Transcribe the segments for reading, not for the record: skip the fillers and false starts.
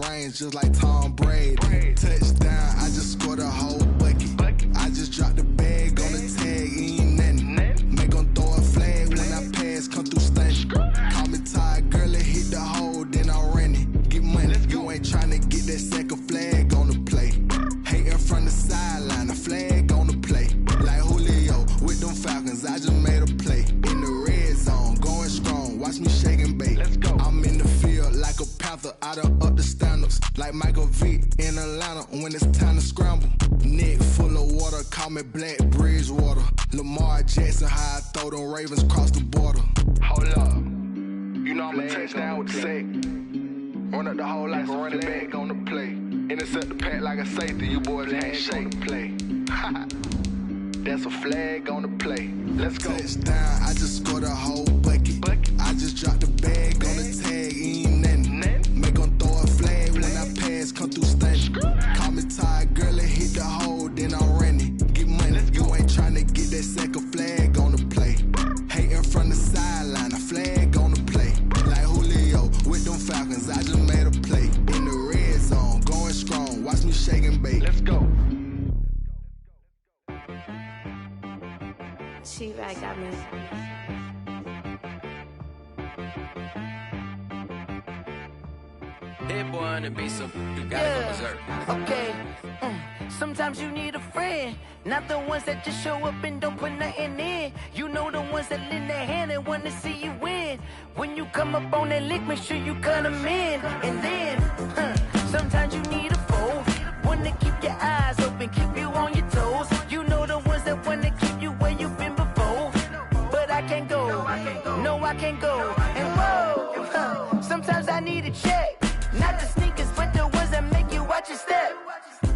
range just like Tom Brady. Touchdown, I just scored a whole bucket. I just dropped the bag on the tag, ain't nothing. Make 'em throw a flag when I pass, come through stunning. Call me tired, girl, it hit the hole, then I ran it. Get money, you ain't tryna get that second flag on the play. Hating from the sideline, the flag on the play. Like Julio with them Falcons, I just made a play. In the red zone, going strong, watch me shake and bake. I'm in the field like a panther, I done up the standards. Like Michael Vick in Atlanta when it's time to scramble. Neck full of water, call me Black Bridgewater. Lamar Jackson, how I throw them Ravens across the border. Hold up, you know I'm a touchdown with the sack. Run up the hole like a running back on the play. Intercept the pack like a safety, you boys ain't shake the play. That's a flag on the play. Let's go. Touchdown, I just scored a whole bucket. I just dropped the bag on the tag, ain't nothing. Make 'em throw a flag when I pass, come through stunning. Call me tired, girl, it hit the hole, then I ran it. Get money, you ain't tryna get that second flag on the play. Hating from the sideline, a flag on the play. Like Julio with them Falcons, I just made a play. In the red zone, going strong, watch me shake and bake. Let's go. She-Rag got me. That boy on the beat, so you gotta go berserk. Okay. Sometimes you need a friend, not the ones that just show up and don't put nothing in. You know the ones that lend their hand and want to see you win. When you come up on that lick, make sure you cut them in. And then, sometimes you need a foe, one to keep your eyes open, keep you on your toes. You know the ones that want to keep you where you've been before. But I can't go, no I can't go. And whoa, sometimes I need a check. Not the sneakers, but the ones that make you watch your step.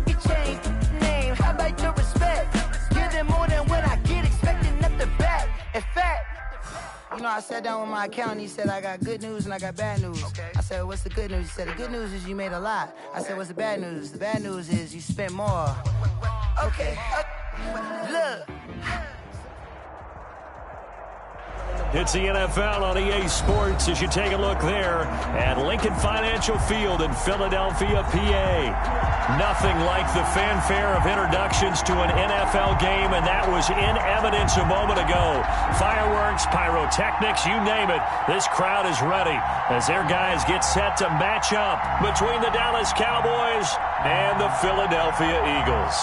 You change name, how about your respect? Give them more than what I get, expecting nothing back. In fact, you know, I sat down with my accountant, he said, I got good news and I got bad news. I said, what's the good news? He said, the good news is you made a lot. I said, what's the bad news? The bad news is you spent more. Okay, look. It's the NFL on EA Sports as you take a look there at Lincoln Financial Field in Philadelphia, PA. Nothing like the fanfare of introductions to an NFL game, and that was in evidence a moment ago. Fireworks, pyrotechnics, you name it. This crowd is ready as their guys get set to match up between the Dallas Cowboys and the Philadelphia Eagles.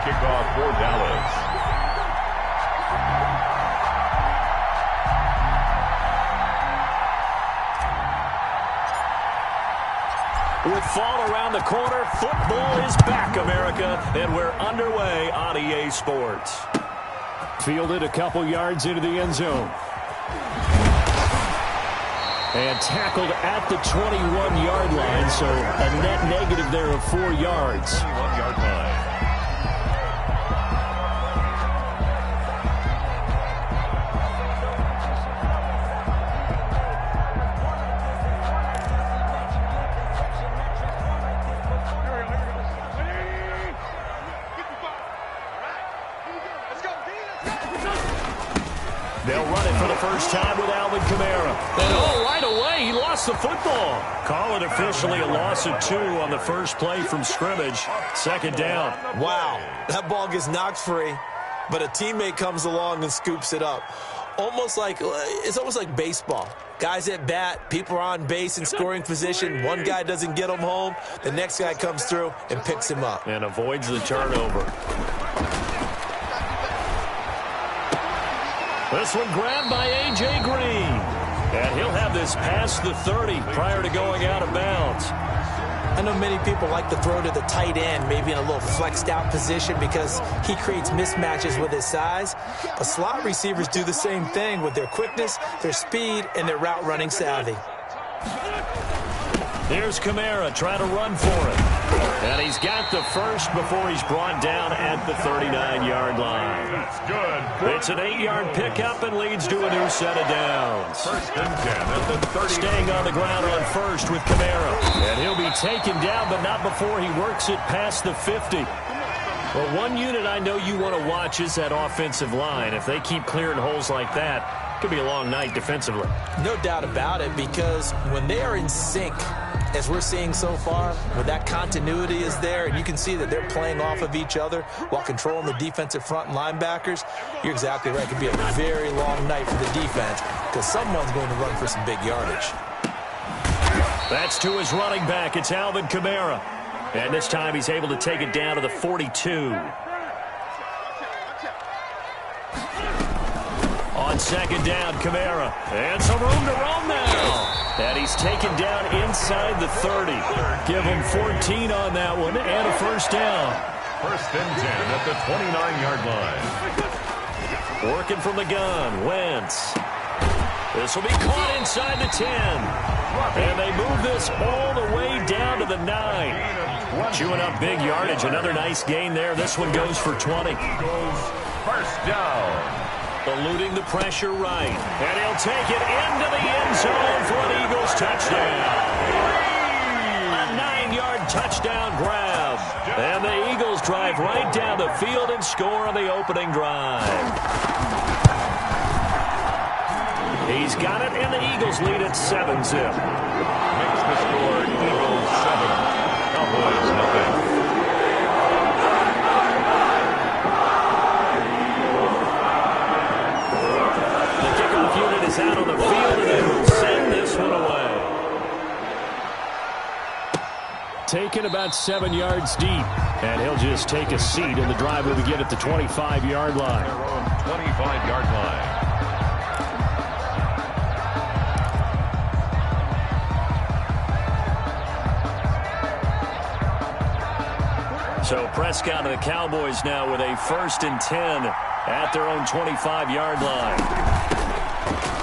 Kickoff for Dallas. With fall around the corner, football is back, America, and we're underway on EA Sports. Fielded a couple yards into the end zone. And tackled at the 21-yard line, so a net negative there of 4 yards. 21-yard line. They'll run it for the first time with Alvin Kamara. And right away, he lost the football. Call it officially a loss of 2 on the first play from scrimmage. Second down. Wow, that ball gets knocked free, but a teammate comes along and scoops it up. It's almost like baseball. Guys at bat, people are on base in scoring position. One guy doesn't get him home. The next guy comes through and picks him up. And avoids the turnover. This one grabbed by A.J. Green. And he'll have this past the 30 prior to going out of bounds. I know many people like to throw to the tight end, maybe in a little flexed out position because he creates mismatches with his size. But slot receivers do the same thing with their quickness, their speed, and their route running savvy. Here's Kamara trying to run for it. And he's got the first before he's brought down at the 39-yard line. That's good. It's an 8-yard pickup and leads to a new set of downs. First and 10 at the 30. Staying on the ground on first with Kamara. And he'll be taken down, but not before he works it past the 50. Well, one unit I know you want to watch is that offensive line. If they keep clearing holes like that, it could be a long night defensively. No doubt about it, because when they are in sync, as we're seeing so far, when that continuity is there, and you can see that they're playing off of each other while controlling the defensive front and linebackers, you're exactly right. It could be a very long night for the defense because someone's going to run for some big yardage. That's to his running back. It's Alvin Kamara. And this time he's able to take it down to the 42. On second down, Kamara. And some room to roam now. And he's taken down inside the 30. Give him 14 on that one and a first down. First and 10 at the 29-yard line. Working from the gun, Wentz. This will be caught inside the 10. And they move this all the way down to the 9. Chewing up big yardage. Another nice gain there. This one goes for 20. First down. Eluding the pressure right. And he'll take it into the end zone for an Eagles touchdown. A 9-yard touchdown grab. And the Eagles drive right down the field and score on the opening drive. He's got it, and the Eagles lead at 7-0. Makes the score Eagles 7. Cowboys nothing. Is out on the field, and they will send this one away. Taken about 7 yards deep, and he'll just take a seat, and the drive will begin at the 25-yard line. 25-yard line. So Prescott and the Cowboys now with a first and 10 at their own 25-yard line.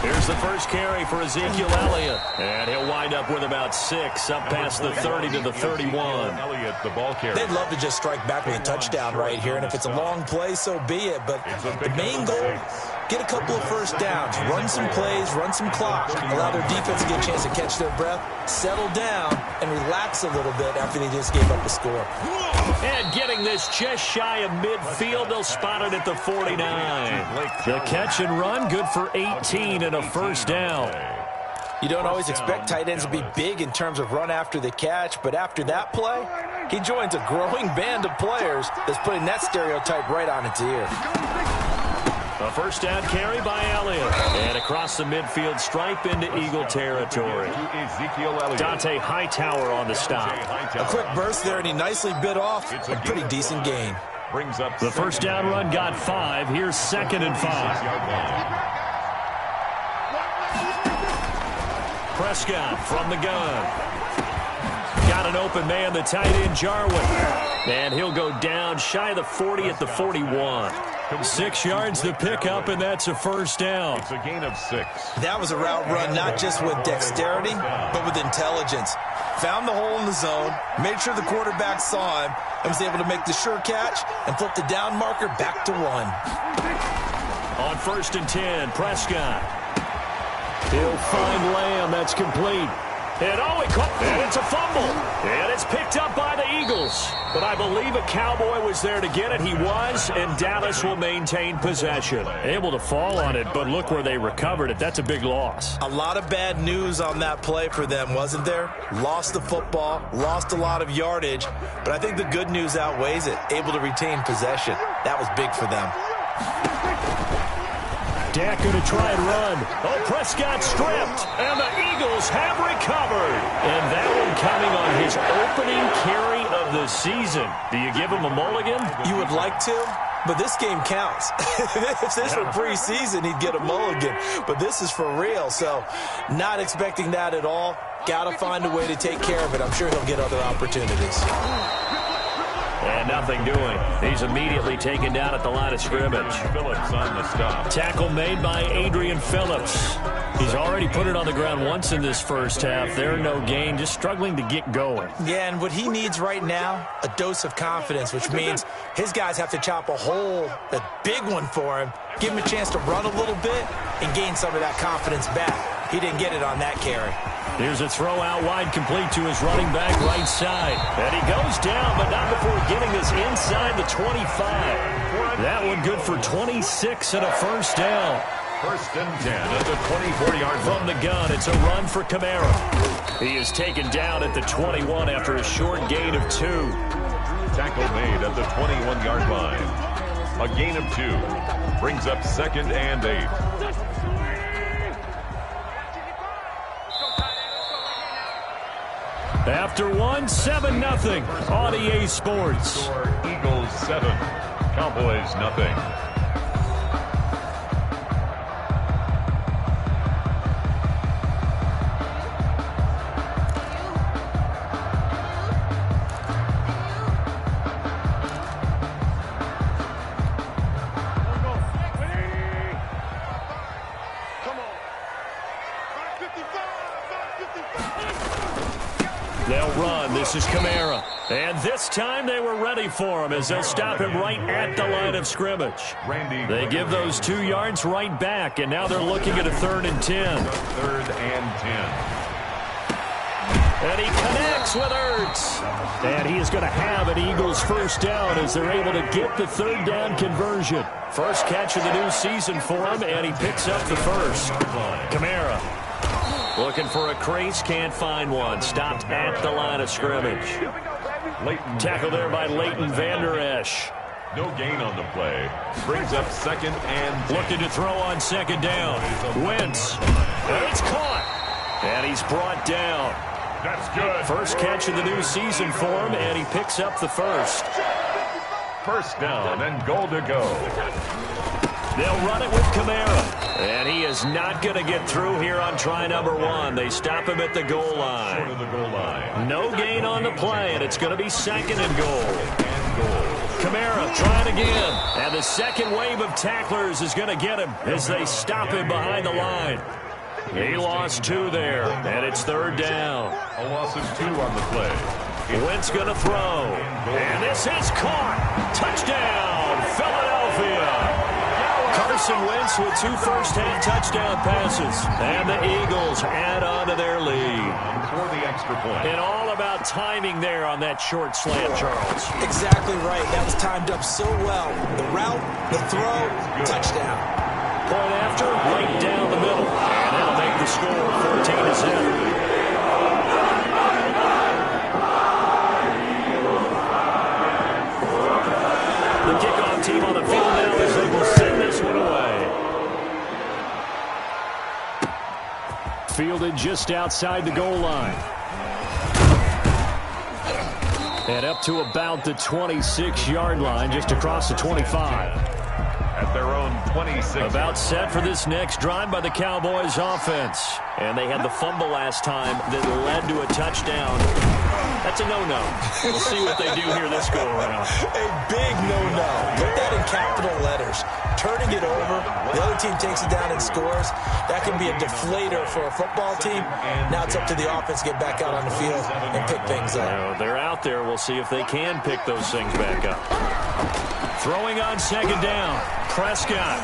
Here's the first carry for Ezekiel Elliott. And he'll wind up with about 6 up past the 30 to the 31. Elliott, the ball carrier. They'd love to just strike back with a touchdown right here, and if it's a long play, so be it. But the main goal, get a couple of first downs, run some plays, run some clock, allow their defense to get a chance to catch their breath, settle down, and relax a little bit after they just gave up a score. And getting this just shy of midfield, they'll spot it at the 49. The catch and run, good for 18 and a first down. You don't always expect tight ends to be big in terms of run after the catch, but after that play, he joins a growing band of players that's putting that stereotype right on its ear. A first down carry by Elliott. And across the midfield stripe into Eagle territory. Dante Hightower on the stop. A quick burst there, and he nicely bit off a pretty decent gain. The first down run got 5. Here's 2nd and 5. Prescott from the gun. Got an open man, the tight end, Jarwin. And he'll go down shy of the 40 at the 41. 6 yards to pick up, and that's a first down. It's a gain of 6. That was a route run not just with dexterity, but with intelligence. Found the hole in the zone, made sure the quarterback saw him, and was able to make the sure catch and flip the down marker back to 1. On 1st and 10, Prescott. He'll find Lamb. That's complete. And he caught, and it's a fumble. And it's picked up by the Eagles. But I believe a Cowboy was there to get it. He was, and Dallas will maintain possession. Able to fall on it, but look where they recovered it. That's a big loss. A lot of bad news on that play for them, wasn't there? Lost the football, lost a lot of yardage, but I think the good news outweighs it. Able to retain possession. That was big for them. Dak going to try and run. Oh, Prescott stripped, and the Eagles have recovered. And that one coming on his opening carry of the season. Do you give him a mulligan? You would like to, but this game counts. If this were preseason, he'd get a mulligan. But this is for real, so not expecting that at all. Got to find a way to take care of it. I'm sure he'll get other opportunities. And nothing doing. He's immediately taken down at the line of scrimmage. Phillips on the stop. Tackle made by Adrian Phillips. He's already put it on the ground once in this first half. There, no gain, just struggling to get going. Yeah, and what he needs right now, a dose of confidence, which means his guys have to chop a hole, a big one for him, give him a chance to run a little bit and gain some of that confidence back. He didn't get it on that carry. Here's a throw out wide, complete to his running back right side. And he goes down, but not before getting this inside the 25. That one good for 26 and a first down. First and 10 at the 24-yard line. From the gun, it's a run for Kamara. He is taken down at the 21 after a short gain of 2. Tackle made at the 21-yard line. A gain of 2 brings up 2nd and 8. After 1, 7-0 on EA Sports. Eagles 7, Cowboys nothing. They'll run. This is Kamara. And this time they were ready for him as they'll stop him right at the line of scrimmage. They give those 2 yards right back, and now they're looking at a 3rd and 10. 3rd and 10. And he connects with Ertz. And he is going to have an Eagles first down as they're able to get the 3rd down conversion. First catch of the new season for him, and he picks up the first. Kamara. Looking for a crease, can't find one. Stopped at the line of scrimmage. Tackle there by Leighton Vander Esch. No gain on the play. Brings up 2nd and 10. Looking to throw on 2nd down. Wentz. And it's caught. And he's brought down. That's good. First catch of the new season for him, and he picks up the first. First down and goal to go. They'll run it with Kamara. And he is not going to get through here on try number 1. They stop him at the goal line. No gain on the play, and it's going to be 2nd and goal. Kamara trying again. And the second wave of tacklers is going to get him as they stop him behind the line. He lost 2 there, and it's 3rd down. A loss of 2 on the play. Wentz going to throw. And this is caught. Touchdown, Philadelphia. Carson Wentz with 2 first-half touchdown passes. And the Eagles add on to their lead. For the extra point. And all about timing there on that short slant, Charles. Exactly right. That was timed up so well. The route, the throw, touchdown. Point after, right down the middle. And that'll make the score 14-7. The kickoff team on the field now as they will send this one away. Fielded just outside the goal line. And up to about the 26-yard line, just across the 25. At their own 26. About set for this next drive by the Cowboys offense. And they had the fumble last time that led to a touchdown. That's a no-no. We'll see what they do here this go-around. A big no-no. Put that in capital letters. Turning it over, the other team takes it down and scores. That can be a deflator for a football team. Now it's up to the offense to get back out on the field and pick things up. Well, they're out there. We'll see if they can pick those things back up. Throwing on 2nd down. Prescott.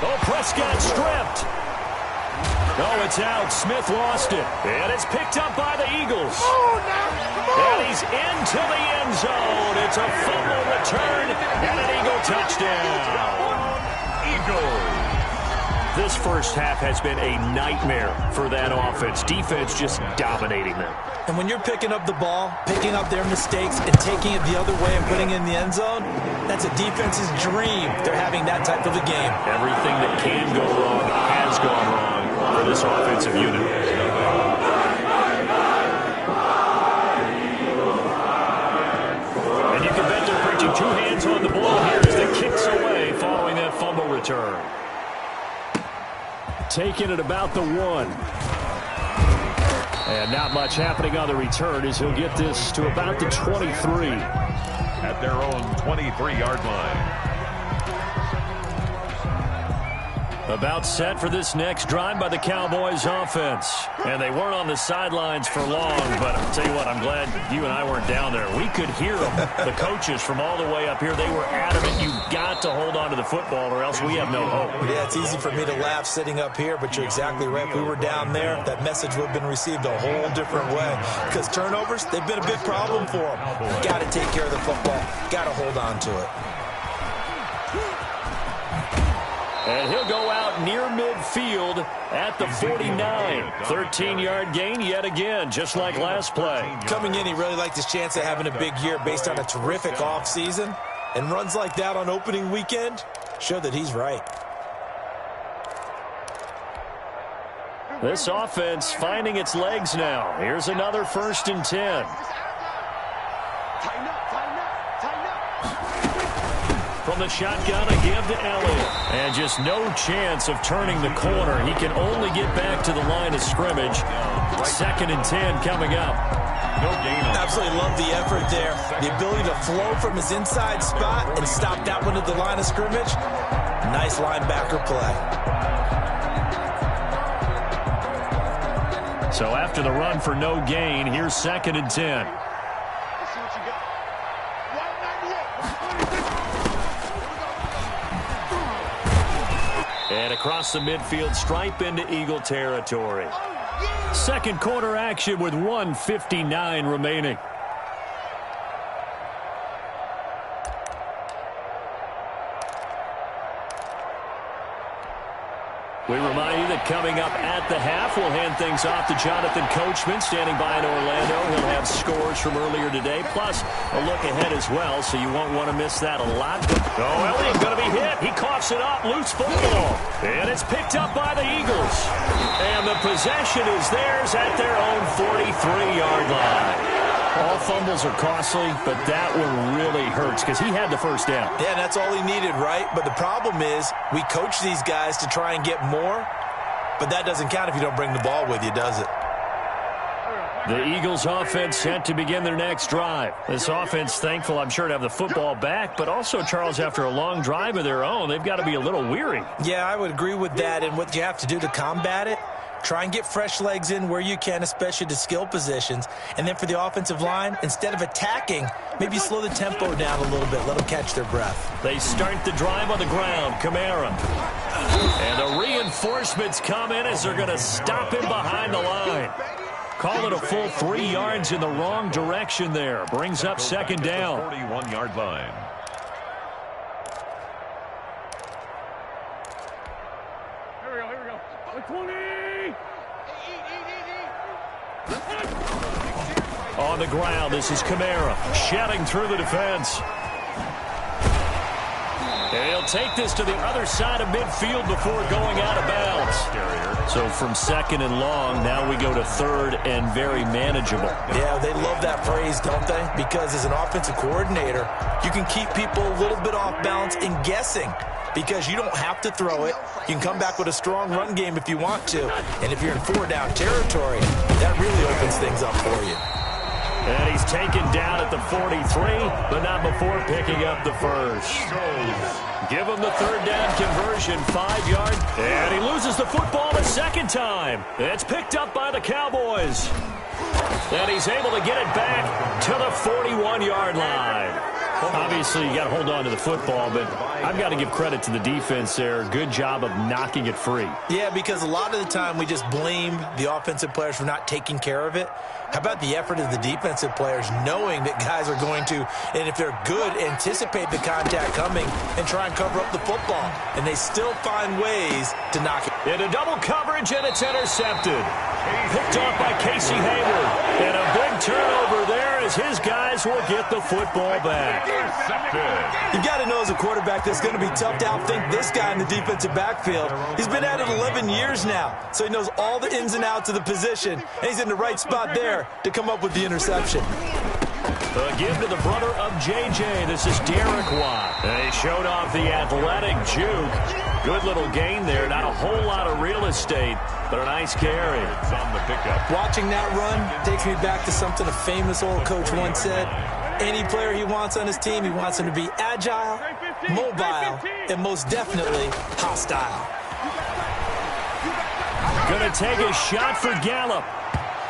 Oh, Prescott stripped. Oh, it's out. Smith lost it. And it's picked up by the Eagles. And he's into the end zone. It's a fumble return and an Eagle touchdown. Eagles. This first half has been a nightmare for that offense. Defense just dominating them. And when you're picking up the ball, picking up their mistakes, and taking it the other way and putting it in the end zone, that's a defense's dream. They're having that type of a game. Everything that can go wrong has gone wrong for this offensive unit. And you can bet they're preaching 2 hands on the ball here as they kicks away following that fumble return. Taking it about the 1. And not much happening on the return as he'll get this to about the 23. At their own 23-yard line. About set for this next drive by the Cowboys offense. And they weren't on the sidelines for long, but I'll tell you what, I'm glad you and I weren't down there. We could hear them, the coaches from all the way up here. They were adamant, you've got to hold on to the football or else we have no hope. Yeah, it's easy for me to laugh sitting up here, but you're exactly right. If we were down there, that message would have been received a whole different way. Because turnovers, they've been a big problem for them. Got to take care of the football. Got to hold on to it. And he'll go out near midfield at the 49. 13-yard gain yet again, just like last play. Coming in, he really liked his chance of having a big year based on a terrific offseason. And runs like that on opening weekend show that he's right. This offense finding its legs now. Here's another 1st and 10. From the shotgun, a give to Elliott. And just no chance of turning the corner. He can only get back to the line of scrimmage. 2nd and 10 coming up. No gain on. Absolutely love the effort there. The ability to flow from his inside spot and stop that one at the line of scrimmage. Nice linebacker play. So after the run for no gain, here's 2nd and 10. And across the midfield stripe into Eagle territory. Second quarter action with 1:59 remaining. We remind you that coming up at the half, we'll hand things off to Jonathan Coachman, standing by in Orlando. He'll have scores from earlier today, plus a look ahead as well, so you won't want to miss that a lot. Oh, Elliott going to be hit. He coughs it up. Loose football. And it's picked up by the Eagles. And the possession is theirs at their own 43-yard line. All fumbles are costly, but that one really hurts because he had the first down. Yeah, that's all he needed, right? But the problem is we coach these guys to try and get more, but that doesn't count if you don't bring the ball with you, does it? The Eagles offense set to begin their next drive. This offense thankful, I'm sure, to have the football back, but also, Charles, after a long drive of their own, they've got to be a little weary. Yeah, I would agree with that, and what you have to do to combat it, try and get fresh legs in where you can, especially to skill positions. And then for the offensive line, instead of attacking, maybe slow the tempo down a little bit. Let them catch their breath. They start the drive on the ground. Kamara. And the reinforcements come in as they're going to stop him behind the line. Call it a full 3 yards in the wrong direction there. Brings up 2nd down. 41-yard line. Here we go. 20! On the ground, this is Kamara, shedding through the defense. And he'll take this to the other side of midfield before going out of bounds. So from 2nd and long, now we go to 3rd and very manageable. Yeah, they love that phrase, don't they? Because as an offensive coordinator, you can keep people a little bit off balance in guessing. Because you don't have to throw it. You can come back with a strong run game if you want to. And if you're in 4-down territory, that really opens things up for you. And he's taken down at the 43, but not before picking up the first. Give him the 3rd down conversion, 5 yards. And he loses the football a 2nd time. It's picked up by the Cowboys. And he's able to get it back to the 41-yard line. Obviously, you got to hold on to the football, but I've got to give credit to the defense there. Good job of knocking it free. Yeah, because a lot of the time we just blame the offensive players for not taking care of it. How about the effort of the defensive players knowing that guys are going to, and if they're good, anticipate the contact coming and try and cover up the football. And they still find ways to knock it. Into double coverage, and it's intercepted. Picked off by Casey Hayward. And a big turnover there as his guys will get the football back. You've got to know as a quarterback that's going to be tough to outthink this guy in the defensive backfield. He's been at it 11 years now, so he knows all the ins and outs of the position, and he's in the right spot there to come up with the interception. A give to the brother of J.J. This is Derek Watt. And he showed off the athletic juke. Good little gain there. Not a whole lot of real estate, but a nice carry. It's on the pickup. Watching that run takes me back to something a famous old coach once said. Any player he wants on his team, he wants him to be agile, mobile, and most definitely hostile. Going to take a shot for Gallup.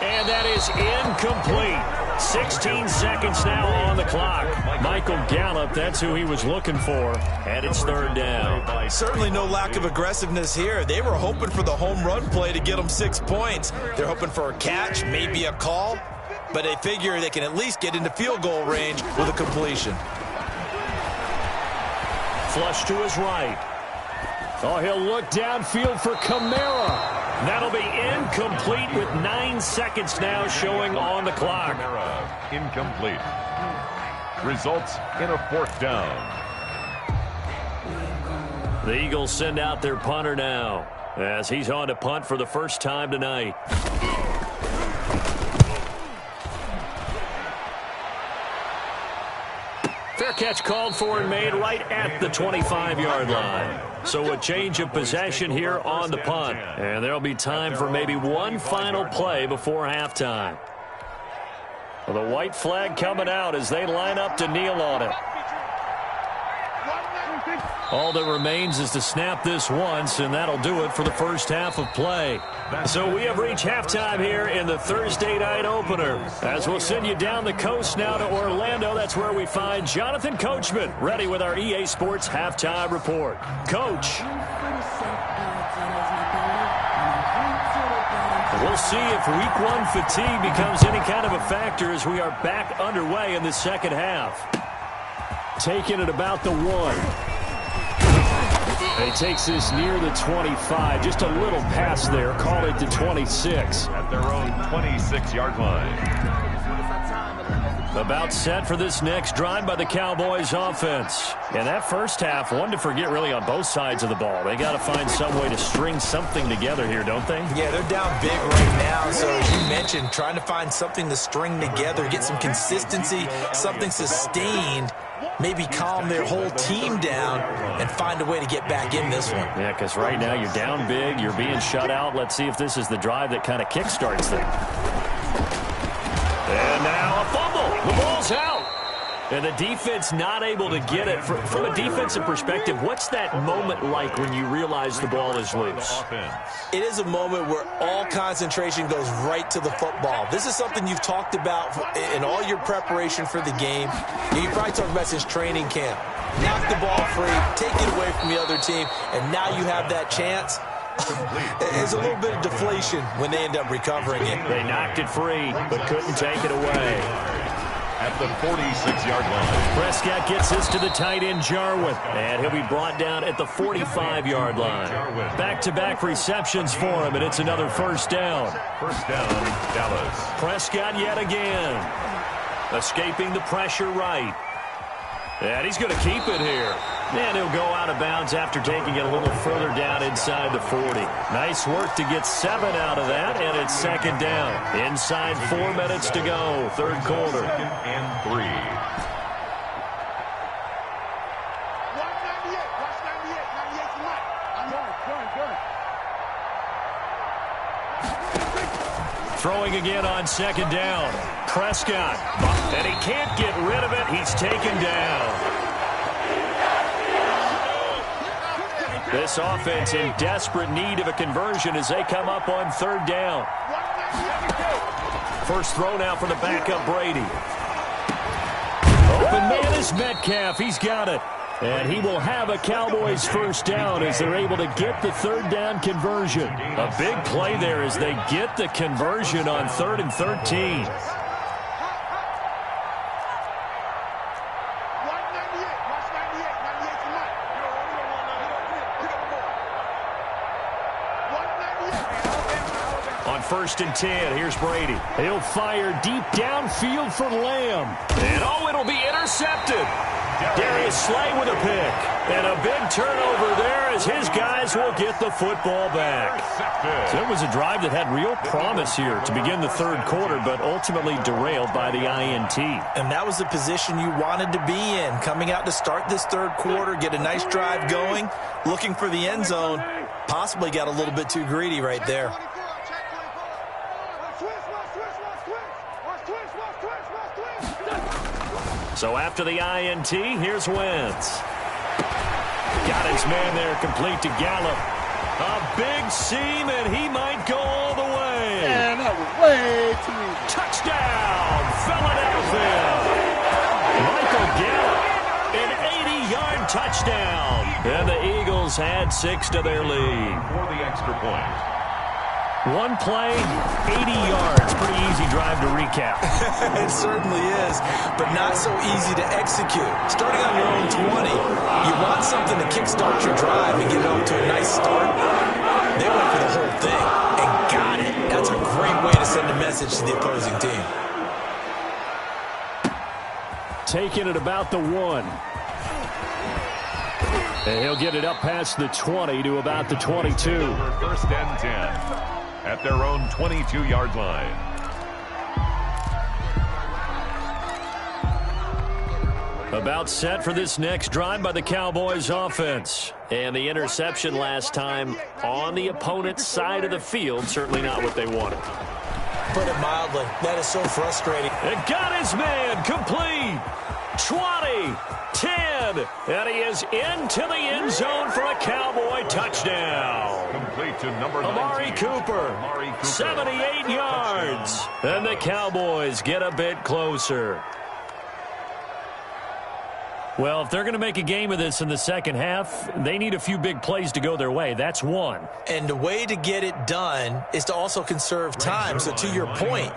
And that is incomplete. 16 seconds now on the clock. Michael Gallup, that's who he was looking for. And it's third down. Certainly no lack of aggressiveness here. They were hoping for the home run play to get them 6 points. They're hoping for a catch, maybe a call. But they figure they can at least get into field goal range with a completion. Flush to his right. Oh, he'll look downfield for Kamara. That'll be incomplete with 9 seconds now showing on the clock. Incomplete. Results in a fourth down. The Eagles send out their punter now as he's on to punt for the first time tonight. Fair catch called for and made right at the 25-yard line. So a change of possession here on the punt. And there'll be time for maybe one final play before halftime. Well, the white flag coming out as they line up to kneel on it. All that remains is to snap this once, and that'll do it for the first half of play. So we have reached halftime here in the Thursday night opener. As we'll send you down the coast now to Orlando, that's where we find Jonathan Coachman, ready with our EA Sports halftime report. Coach. We'll see if week one fatigue becomes any kind of a factor as we are back underway in the second half. Taking it about the 1. He takes this near the 25. Just a little pass there. Call it the 26. At their own 26-yard line. About set for this next drive by the Cowboys offense. And that first half, one to forget really on both sides of the ball. They got to find some way to string something together here, don't they? Yeah, they're down big right now. So as you mentioned, trying to find something to string together, get some consistency, something sustained. Maybe calm their whole team down and find a way to get back in this one. Yeah, because right now you're down big, you're being shut out. Let's see if this is the drive that kind of kickstarts them. And now a fumble. The ball's out. And the defense not able to get it. From a defensive perspective, what's that moment like when you realize the ball is loose? It is a moment where all concentration goes right to the football. This is something you've talked about in all your preparation for the game. You probably talked about since training camp. Knock the ball free, take it away from the other team, and now you have that chance. There's a little bit of deflation when they end up recovering it. They knocked it free, but couldn't take it away. At the 46-yard line. Prescott gets this to the tight end, Jarwin. And he'll be brought down at the 45-yard line. Back-to-back receptions for him, and it's another first down. First down, Dallas. Prescott yet again. Escaping the pressure right. And he's going to keep it here. And he'll go out of bounds after taking it a little further down inside the 40. Nice work to get 7 out of that, and it's second down. Inside 4 minutes to go, third quarter. Second and 3. Throwing again on second down. Prescott. And he can't get rid of it. He's taken down. This offense in desperate need of a conversion as they come up on third down. First throw now for the backup Brady. Open man is Metcalf. He's got it. And he will have a Cowboys first down as they're able to get the third down conversion. A big play there as they get the conversion on 3rd and 13. On 1st and 10, here's Brady. He'll fire deep downfield for Lamb. And oh, it'll be intercepted. Darius Slay with a pick. And a big turnover there as his guys will get the football back. So it was a drive that had real promise here to begin the third quarter, but ultimately derailed by the INT. And that was the position you wanted to be in. Coming out to start this third quarter, get a nice drive going, looking for the end zone. Possibly got a little bit too greedy right there. So after the INT, here's Wentz. Got his man there complete to Gallup. A big seam, and he might go all the way. Man, that was way too easy. Touchdown, Philadelphia. Michael Gallup, an 80-yard touchdown. And the Eagles add 6 to their lead. For the extra point. One play, 80 yards. Pretty easy drive to recap. It certainly is, but not so easy to execute. Starting on your own 20, you want something to kickstart your drive and get off to a nice start. They went for the whole thing and got it. That's a great way to send a message to the opposing team. Taking it about the 1. And he'll get it up past the 20 to about the 22. For first and 10 at their own 22-yard line. About set for this next drive by the Cowboys offense. And the interception last time on the opponent's side of the field, certainly not what they wanted. Put it mildly, that is so frustrating. It got his man, complete. 20, 10, and he is into the end zone for a Cowboy touchdown. Complete to number 19. Amari Cooper, 78 yards. And the Cowboys get a bit closer. Well, if they're going to make a game of this in the second half, they need a few big plays to go their way. That's one. And the way to get it done is to also conserve time. So to your point,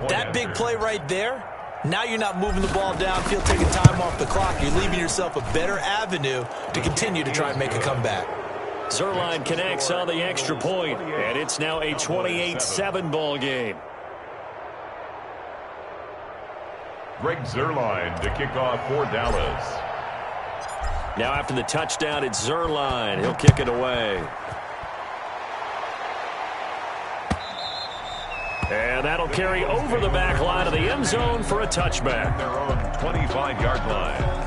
that big play right there, now you're not moving the ball downfield, taking time off the clock. You're leaving yourself a better avenue to continue to try and make a comeback. Zerline connects on the extra point, and it's now a 28-7 ball game. Greg Zerline to kick off for Dallas. Now after the touchdown, it's Zerline. He'll kick it away. And that'll carry over the back line of the end zone for a touchback. Their own 25-yard line.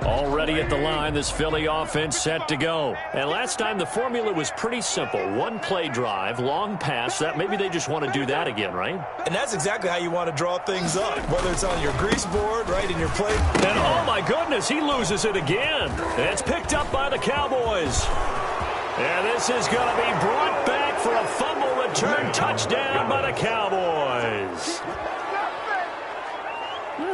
Already at the line, this Philly offense set to go. And last time the formula was pretty simple. One play drive, long pass. That maybe they just want to do that again, right? And that's exactly how you want to draw things up, whether it's on your grease board, right, in your play. And oh my goodness, he loses it again. It's picked up by the Cowboys. And this is going to be brought back for a fumble return touchdown by the Cowboys.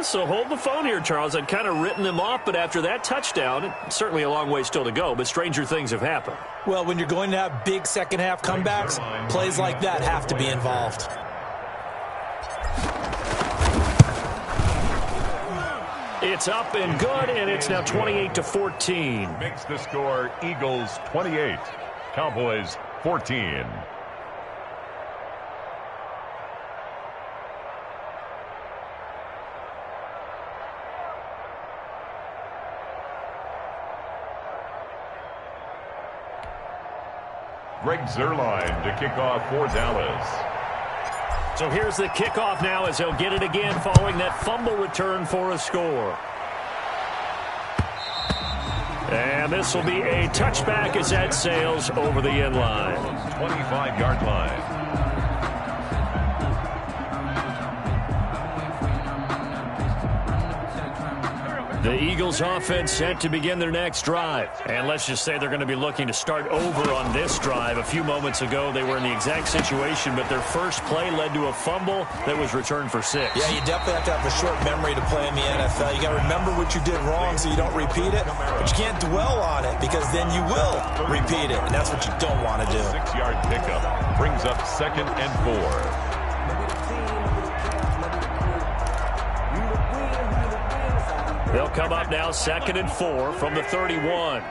So hold the phone here, Charles. I'd kind of written them off, but after that touchdown, it's certainly a long way still to go, but stranger things have happened. Well, when you're going to have big second-half comebacks, plays like that have to be involved. It's up and good, and it's now 28-14. Makes the score Eagles 28, Cowboys 14. Greg Zerline to kick off for Dallas. So here's the kickoff now as he'll get it again following that fumble return for a score. And this will be a touchback as that sails over the end line. 25-yard line. The Eagles offense set to begin their next drive. And let's just say they're going to be looking to start over on this drive. A few moments ago, they were in the exact situation, but their first play led to a fumble that was returned for 6. Yeah, you definitely have to have a short memory to play in the NFL. You got to remember what you did wrong so you don't repeat it, but you can't dwell on it because then you will repeat it, and that's what you don't want to do. 6-yard pickup brings up 2nd and 4. They'll come up now 2nd and 4 from the 31.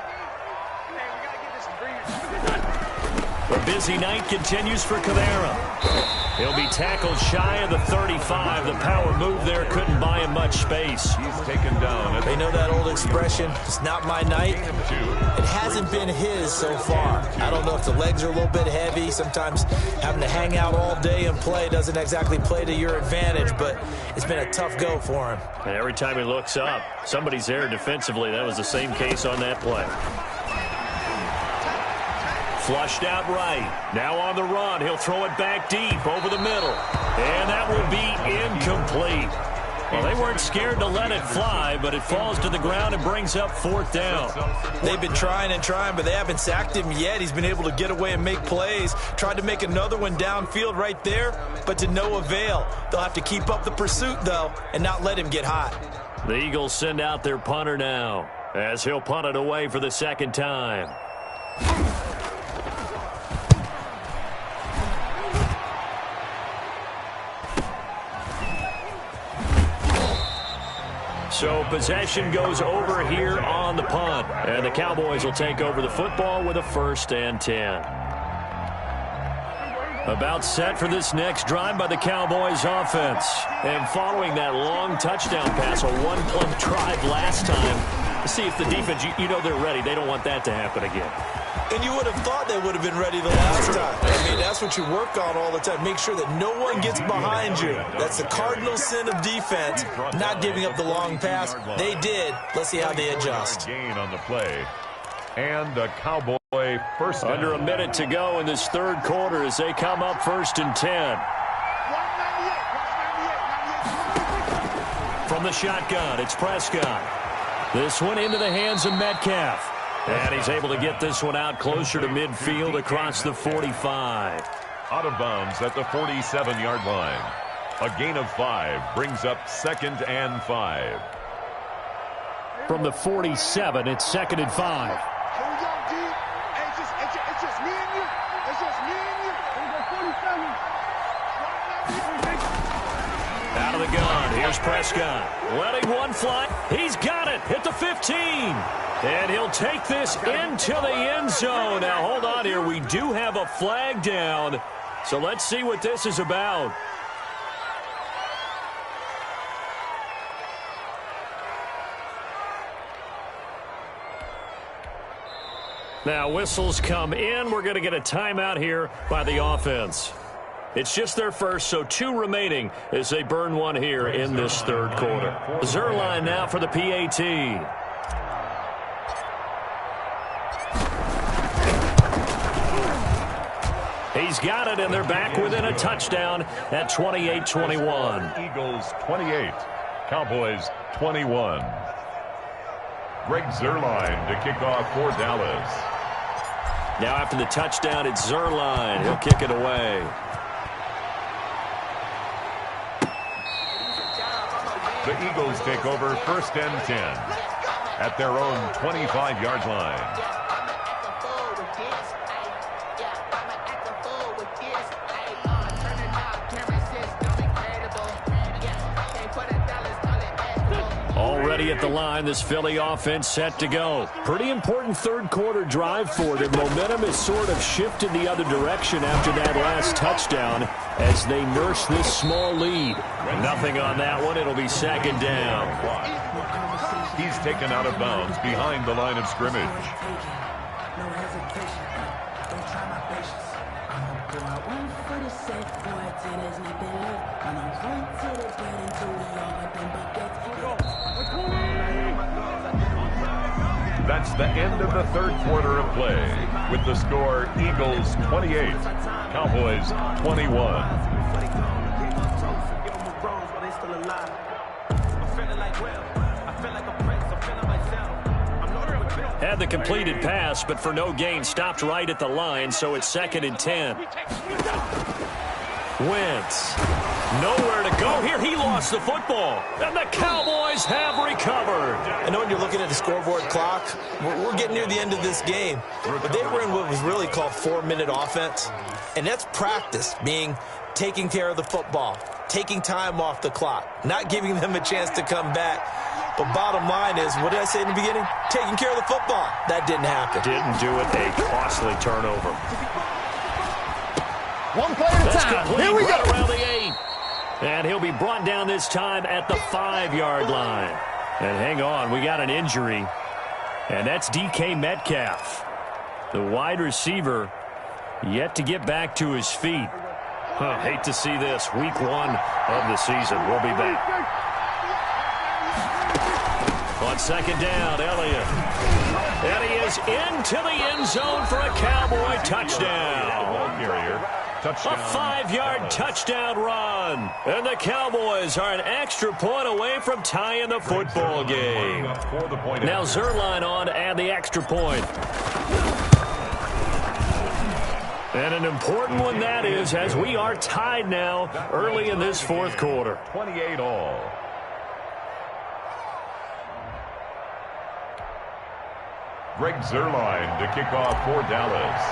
The busy night continues for Kamara. He'll be tackled shy of the 35. The power move there couldn't buy him much space. He's taken down. They know that old expression, it's not my night. It hasn't been his so far. I don't know if the legs are a little bit heavy. Sometimes having to hang out all day and play doesn't exactly play to your advantage, but it's been a tough go for him. And every time he looks up, somebody's there defensively. That was the same case on that play. Flushed out right. Now on the run. He'll throw it back deep over the middle. And that will be incomplete. Well, they weren't scared to let it fly, but it falls to the ground and brings up 4th down. They've been trying and trying, but they haven't sacked him yet. He's been able to get away and make plays. Tried to make another one downfield right there, but to no avail. They'll have to keep up the pursuit, though, and not let him get hot. The Eagles send out their punter now, as he'll punt it away for the 2nd time. So possession goes over here on the punt. And the Cowboys will take over the football with a 1st and 10. About set for this next drive by the Cowboys offense. And following that long touchdown pass, a one-play drive last time. See if the defense, you know they're ready. They don't want that to happen again. And you would have thought they would have been ready the last time. I mean, that's what you work on all the time. Make sure that no one gets behind you. That's the cardinal sin of defense, not giving up the long pass. They did. Let's see how they adjust. Gain on the play. And a Cowboy 1st down. Under a minute to go in this 3rd quarter as they come up 1st and 10. From the shotgun, it's Prescott. This one into the hands of Metcalf. And he's able to get this one out closer to midfield across the 45. Out of bounds at the 47-yard line. A gain of 5 brings up 2nd and 5. From the 47, it's 2nd and 5. It's just me and you. It's just me and you. Out of the gun, here's Prescott. Letting one fly. He's got it at the 15. And he'll take this into the end zone. Now, hold on here. We do have a flag down. So let's see what this is about. Now, whistles come in. We're going to get a timeout here by the offense. It's just their first, so 2 remaining as they burn one here in this 3rd quarter. Zerline now for the PAT. He's got it, and they're back within a touchdown at 28-21. Eagles 28, Cowboys 21. Greg Zerline to kick off for Dallas. Now after the touchdown, it's Zerline. He'll kick it away. The Eagles take over 1st and 10 at their own 25-yard line. Already at the line, this Philly offense set to go. Pretty important 3rd quarter drive for them. Momentum has sort of shifted the other direction after that last touchdown as they nurse this small lead. Nothing on that one. It'll be 2nd down. He's taken out of bounds behind the line of scrimmage. That's the end of the 3rd quarter of play, with the score Eagles 28, Cowboys 21. Had the completed pass, but for no gain, stopped right at the line, so it's 2nd and 10. Wentz. Nowhere to go here. He lost the football. And the Cowboys have recovered. I know when you're looking at the scoreboard clock, we're getting near the end of this game. But they were in what was really called 4-minute offense. And that's practice, being taking care of the football, taking time off the clock, not giving them a chance to come back. But bottom line is, what did I say in the beginning? Taking care of the football. That didn't happen. Didn't do it. A costly turnover. One play at a time. Here we go. Right around the 8. And he'll be brought down this time at the 5-yard line. And hang on, we got an injury. And that's DK Metcalf. The wide receiver yet to get back to his feet. Hate to see this. Week 1 of the season. We'll be back. On 2nd down, Elliott. And he is into the end zone for a Cowboy touchdown. Ball carrier. Touchdown. A 5-yard touchdown run. And the Cowboys are an extra point away from tying the football game. Now Zerline on to add the extra point. And an important one that is, as we are tied now early in this fourth quarter. 28 all. Greg Zerline to kick off for Dallas.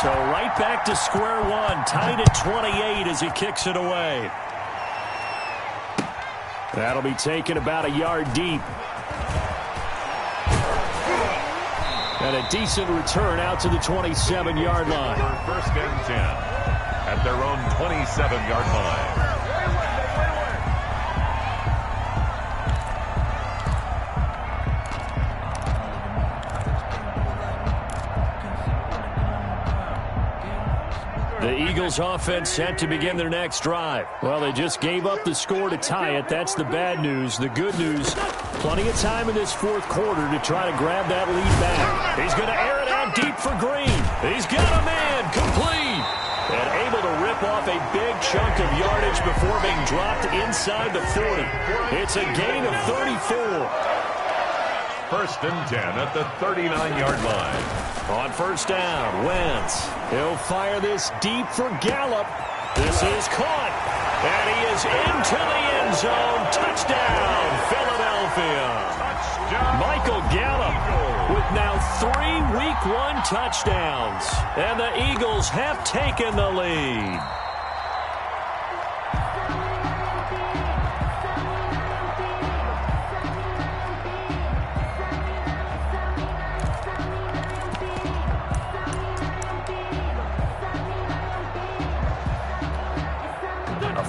So right back to square one, tied at 28 as he kicks it away. That'll be taken about a yard deep. And a decent return out to the 27-yard line. First and 10 at their own 27-yard line. The Eagles offense set to begin their next drive. Well, they just gave up the score to tie it. That's the bad news. The good news, plenty of time in this fourth quarter to try to grab that lead back. He's going to air it out deep for Green. He's got a man complete. And able to rip off a big chunk of yardage before being dropped inside the 40. It's a gain of 34. First and 10 at the 39-yard line. On first down, Wentz. He'll fire this deep for Gallup. This is caught. And he is into the end zone. Touchdown, Philadelphia. Touchdown. Michael Gallup with now 3 Week 1 touchdowns. And the Eagles have taken the lead.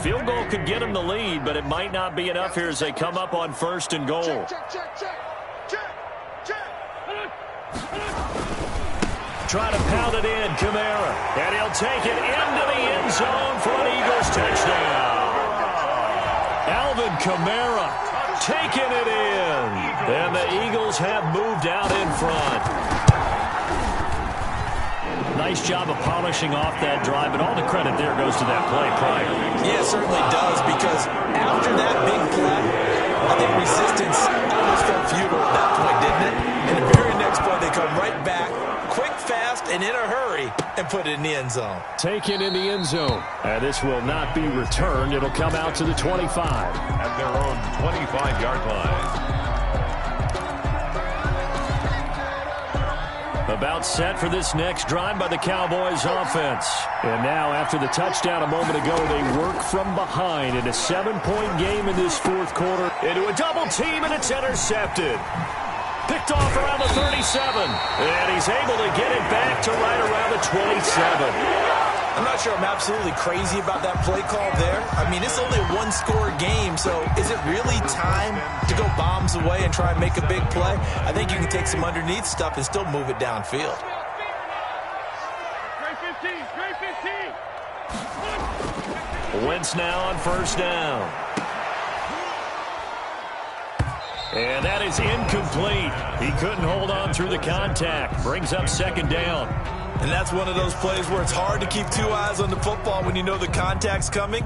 Field goal could get him the lead, but it might not be enough here as they come up on first and goal. Trying to pound it in, Kamara. And he'll take it into the end zone for an Eagles touchdown. Alvin Kamara taking it in. And the Eagles have moved out in front. Nice job of polishing off that drive, but all the credit there goes to that play prior. Yeah, it certainly does, because after that big play, I think resistance almost felt futile at that point, didn't it? And the very next play, they come right back, quick, fast, and in a hurry, and put it in the end zone. Taken in the end zone. This will not be returned. It'll come out to the 25. At their own 25-yard line. About set for this next drive by the Cowboys offense. And now, after the touchdown a moment ago, they work from behind in a 7-point game in this fourth quarter. Into a double team, and it's intercepted. Picked off around the 37. And he's able to get it back to right around the 27. I'm not sure I'm absolutely crazy about that play call there. I mean, it's only a one-score game, so is it really time to go bombs away and try and make a big play? I think you can take some underneath stuff and still move it downfield. Wentz now on first down. And that is incomplete. He couldn't hold on through the contact. Brings up second down. And that's one of those plays where it's hard to keep 2 eyes on the football when you know the contact's coming,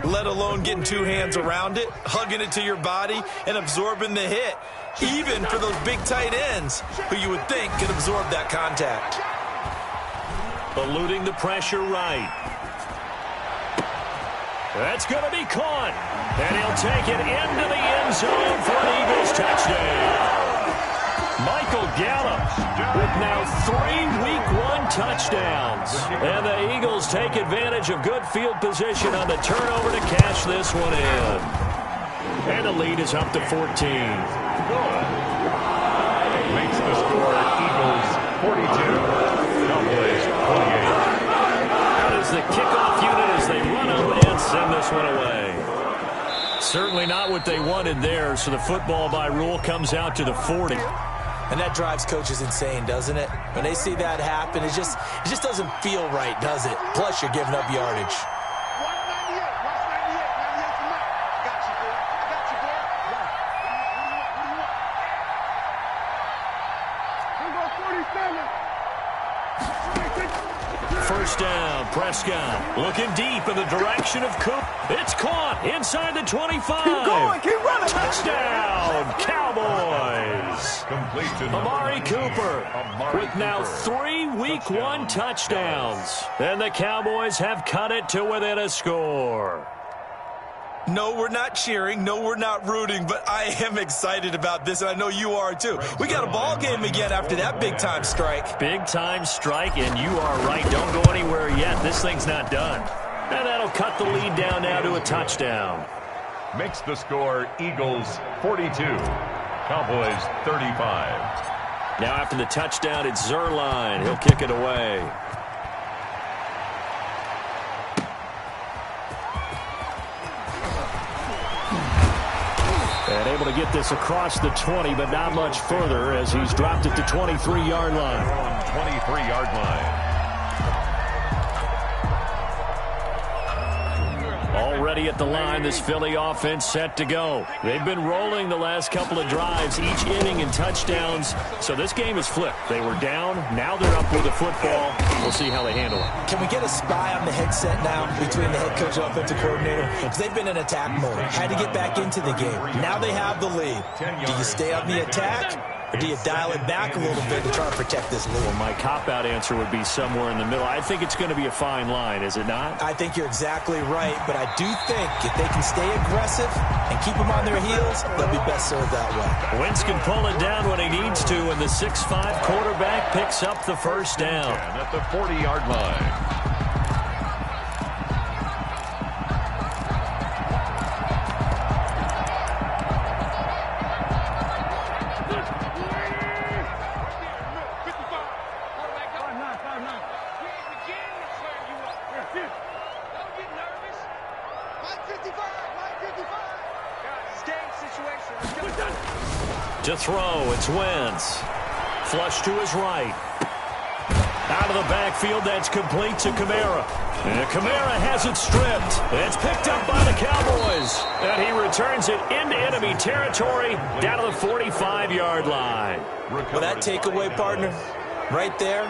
let alone getting 2 hands around it, hugging it to your body, and absorbing the hit, even for those big tight ends who you would think could absorb that contact. Eluding the pressure right. That's going to be caught. And he'll take it into the end zone for an Eagles touchdown. Michael Gallup with now 3 Week 1 touchdowns. And the Eagles take advantage of good field position on the turnover to cash this one in. And the lead is up to 14. Makes the score Eagles 42, Cowboys 28. That is the kickoff unit as they run up and send this one away. Certainly not what they wanted there, so the football by rule comes out to the 40. And that drives coaches insane, doesn't it? When they see that happen, it just doesn't feel right, does it? Plus, you're giving up yardage. touchdown. Prescott looking deep in the direction of Coop. It's caught inside the 25. Keep going, keep running. Touchdown, Cowboys. Complete to Amari Cooper with now 3 Week 1 touchdowns. And the Cowboys have cut it to within a score. No, we're not cheering. No, we're not rooting, but I am excited about this, and I know you are too. We got a ball game again after that big-time strike. Big-time strike, and you are right. Don't go anywhere yet. This thing's not done. And that'll cut the lead down now to a touchdown. Makes the score Eagles 42, Cowboys 35. Now after the touchdown, it's Zerline. He'll kick it away. And able to get this across the 20, but not much further as he's dropped it to 23-yard line. 23-yard line. Already at the line, this Philly offense set to go. They've been rolling the last couple of drives, each inning in touchdowns. So this game is flipped. They were down. Now they're up with the football. We'll see how they handle it. Can we get a spy on the headset now between the head coach and offensive coordinator? Because they've been in attack mode. Had to get back into the game. Now they have the lead. Do you stay on the attack? Or do you dial it back a little bit to try to protect this lead? Well, my cop-out answer would be somewhere in the middle. I think it's going to be a fine line, is it not? I think you're exactly right, but I do think if they can stay aggressive and keep them on their heels, they'll be best served that way. Wentz can pull it down when he needs to, and the 6'5" quarterback picks up the first down. And at the 40-yard line. To throw, it's Wentz. Flush to his right. Out of the backfield, that's complete to Kamara. And Kamara has it stripped. It's picked up by the Cowboys. And he returns it into enemy territory down to the 45-yard line. Well, that takeaway, partner, right there,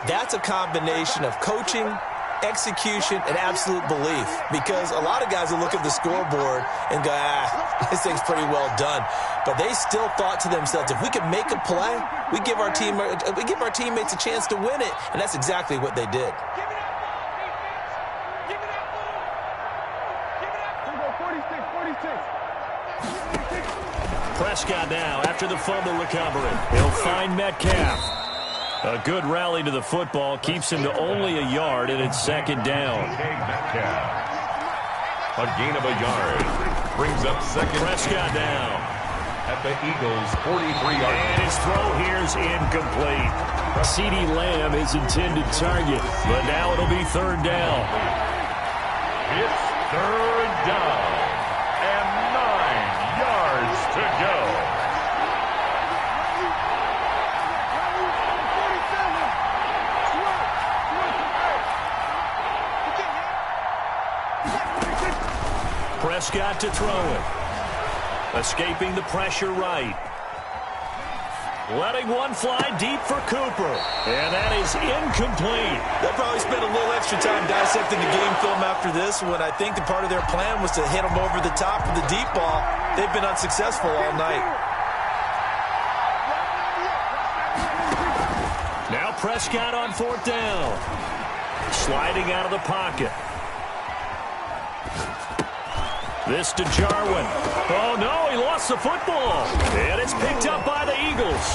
that's a combination of coaching, execution, and absolute belief. Because a lot of guys will look at the scoreboard and go, this thing's pretty well done. But they still thought to themselves, if we could make a play, we give our teammates a chance to win it. And that's exactly what they did. Prescott now after the fumble recovery. He'll find Metcalf. A good rally to the football keeps him to only a yard, and it's second down. Metcalf. A gain of a yard. Brings up second. Prescott now at the Eagles' 43-yard line. And his throw here's incomplete. CeeDee Lamb his intended target, but now it'll be third down. It's third down and 9 yards to go. Prescott to throw it. Escaping the pressure right. Letting one fly deep for Cooper. And that is incomplete. They'll probably spend a little extra time dissecting the game film after this one. I think the part of their plan was to hit them over the top of the deep ball. They've been unsuccessful all night. Now Prescott on fourth down. Sliding out of the pocket. This to Jarwin. Oh, no, he lost the football. And it's picked up by the Eagles.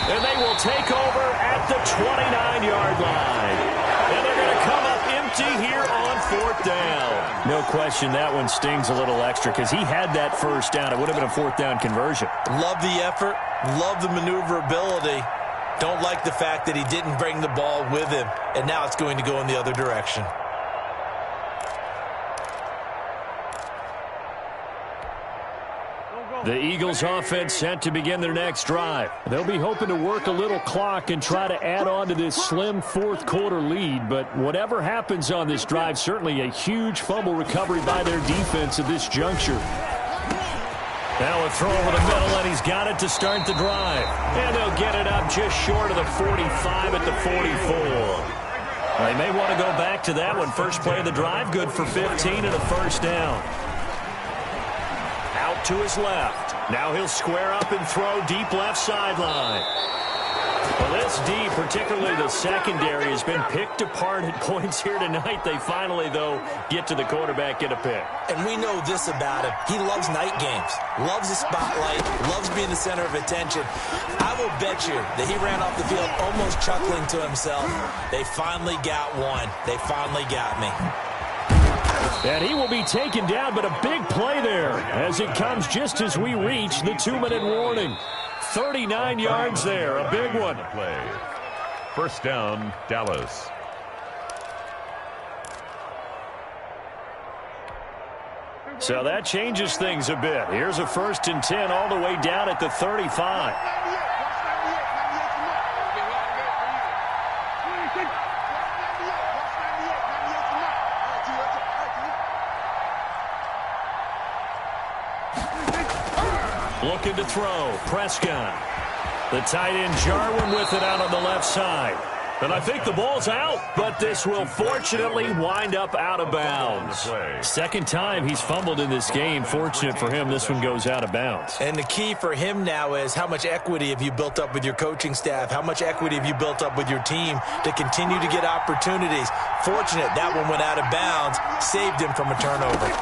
And they will take over at the 29-yard line. And they're going to come up empty here on fourth down. No question, that one stings a little extra because he had that first down. It would have been a fourth down conversion. Love the effort. Love the maneuverability. Don't like the fact that he didn't bring the ball with him. And now it's going to go in the other direction. The Eagles offense set to begin their next drive. They'll be hoping to work a little clock and try to add on to this slim fourth quarter lead. But whatever happens on this drive, certainly a huge fumble recovery by their defense at this juncture. Now a throw over the middle, and he's got it to start the drive. And they'll get it up just short of the 45 at the 44. They may want to go back to that one. First play of the drive, good for 15 and a first down. Out to his left. Now he'll square up and throw deep left sideline. Well, this D, particularly the secondary, has been picked apart at points here tonight. They finally, though, get to the quarterback, get a pick. And we know this about him. He loves night games, loves the spotlight, loves being the center of attention. I will bet you that he ran off the field almost chuckling to himself. They finally got one. They finally got me. And he will be taken down, but a big play there as it comes just as we reach the 2-minute warning. 39 yards there, a big one. Play. First down, Dallas. So that changes things a bit. Here's a 1st and 10 all the way down at the 35. Looking to throw. Prescott. The tight end Jarwin with it out on the left side. And I think the ball's out, but this will fortunately wind up out of bounds. Second time he's fumbled in this game. Fortunate for him, this one goes out of bounds. And the key for him now is how much equity have you built up with your coaching staff? How much equity have you built up with your team to continue to get opportunities? Fortunate that one went out of bounds, saved him from a turnover.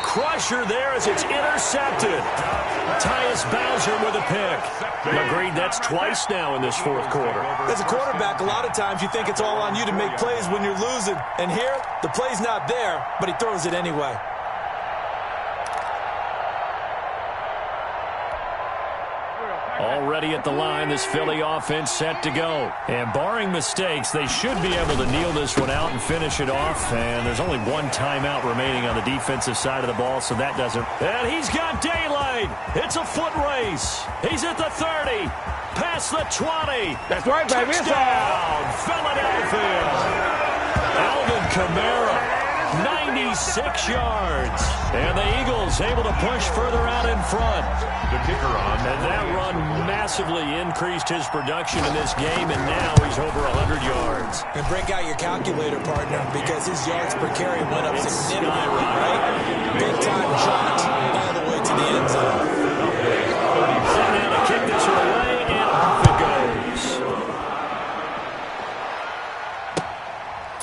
Crusher there as it's intercepted. Tyus Bowser with a pick. Agreed, that's twice now in this fourth quarter. As a quarterback, a lot of times you think it's all on you to make plays when you're losing. And here, the play's not there, but he throws it anyway. Already at the line, this Philly offense set to go. And barring mistakes, they should be able to kneel this one out and finish it off. And there's only one timeout remaining on the defensive side of the ball, so that doesn't. And he's got daylight. It's a foot race. He's at the 30, past the 20. That's right, baby. Touchdown, Philadelphia. Alvin Kamara. 96 yards. And the Eagles able to push further out in front. The kicker on. And that run massively increased his production in this game, and now he's over 100 yards. And break out your calculator, partner, because his yards per carry went up significantly, right? Big time jaunt all the way to the end zone. Sitting down to kick this one away, and off it goes.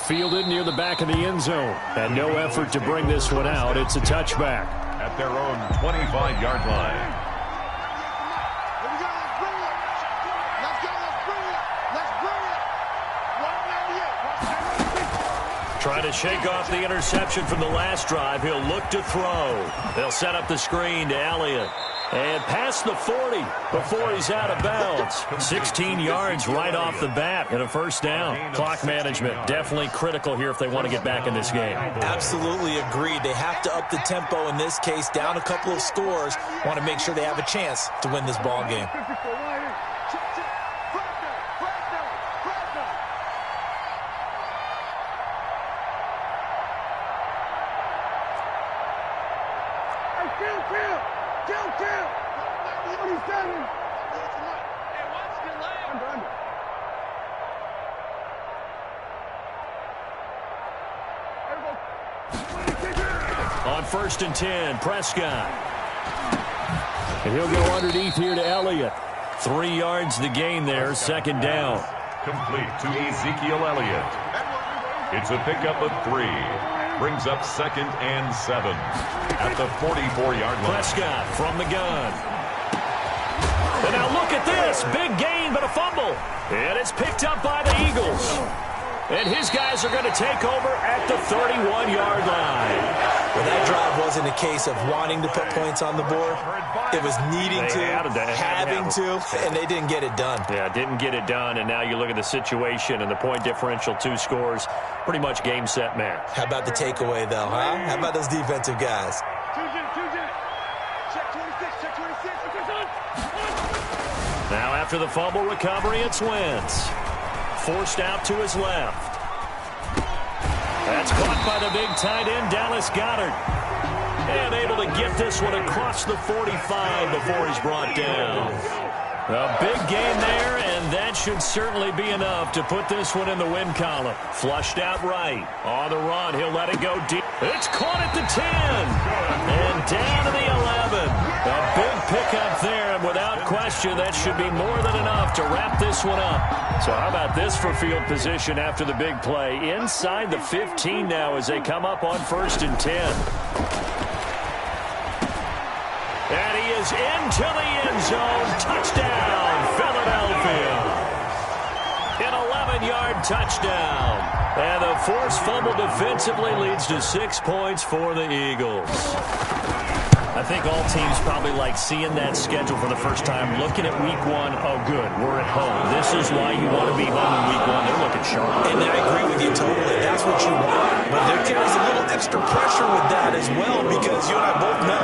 Fielded near the back of the end zone. And no effort to bring this one out. It's a touchback. At their own 25-yard line. Trying to shake off the interception from the last drive. He'll look to throw. They'll set up the screen to Elliott. And past the 40 before he's out of bounds. 16 yards right off the bat and a first down. Clock management definitely critical here if they want to get back in this game. Absolutely agreed. They have to up the tempo in this case, down a couple of scores. Want to make sure they have a chance to win this ball game. On 1st and 10, Prescott. And he'll go underneath here to Elliott. 3 yards the gain there, second down. Complete to Ezekiel Elliott. It's a pickup of 3. Brings up 2nd and 7 at the 44-yard line. Prescott from the gun. And now look at this. Big gain, but a fumble. And it's picked up by the Eagles. And his guys are going to take over at the 31-yard line. Well, that drive wasn't a case of wanting to put points on the board. It was needing to, having to, and they didn't get it done. Yeah, didn't get it done, and now you look at the situation and the point differential, 2 scores, pretty much game, set, match. How about the takeaway, though, huh? How about those defensive guys? Now after the fumble recovery, it's Wentz. Forced out to his left. That's caught by the big tight end, Dallas Goedert. And able to get this one across the 45 before he's brought down. A big gain there, and that should certainly be enough to put this one in the win column. Flushed out right. On the run, he'll let it go deep. It's caught at the 10. And down to the 11. A big pickup there, and without question, that should be more than enough to wrap this one up. So how about this for field position after the big play? Inside the 15 now as they come up on 1st and 10. And he is into the end zone. Touchdown, Philadelphia. An 11-yard touchdown. And the forced fumble defensively leads to 6 points for the Eagles. I think all teams probably like seeing that schedule for the first time, looking at week 1. Oh, good, we're at home. This is why you want to be home in week 1. They're looking sharp. And I agree with you totally. That's what you want. But there carries a little extra pressure with that as well, because you and I both know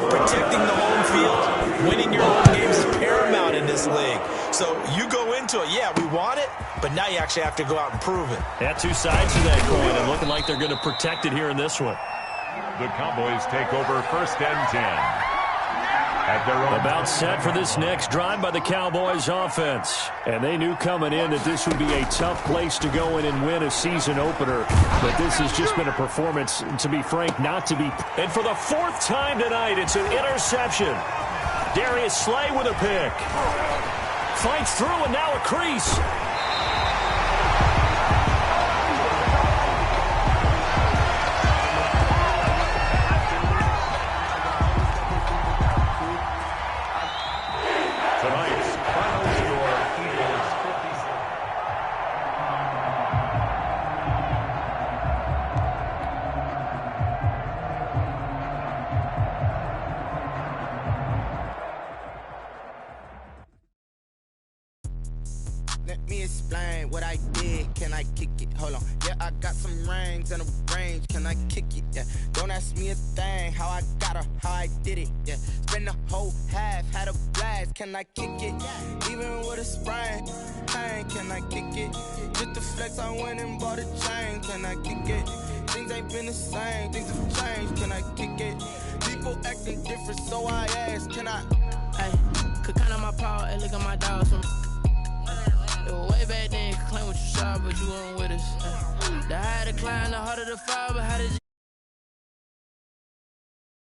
protecting the home field, winning your home games is paramount in this league. So you go into it, yeah, we want it, but now you actually have to go out and prove it. Yeah, two sides to that coin, and looking like they're going to protect it here in this one. The Cowboys take over 1st and 10. At their own About set for this next drive by the Cowboys offense. And they knew coming in that this would be a tough place to go in and win a season opener. But this has just been a performance, to be frank, not to be. And for the 4th time tonight, it's an interception. Darius Slay with a pick. Fights through and now a crease. Let me explain what I did. Can I kick it? Hold on. Yeah, I got some rings and a range. Can I kick it? Yeah. Don't ask me a thing. How I got her, how I did it. Yeah. Spend the whole half, had a blast. Can I kick it? Even with a sprain. Pain, can I kick it? Just the flex, I went and bought a chain. Can I kick it? Things ain't been the same. Things have changed. Can I kick it? People acting different, so I ask. Can I? Hey, could count on my power and look at my dogs. Way back then, you could claim what you saw, but you weren't with us. The higher the climb, the harder the fall, but how did you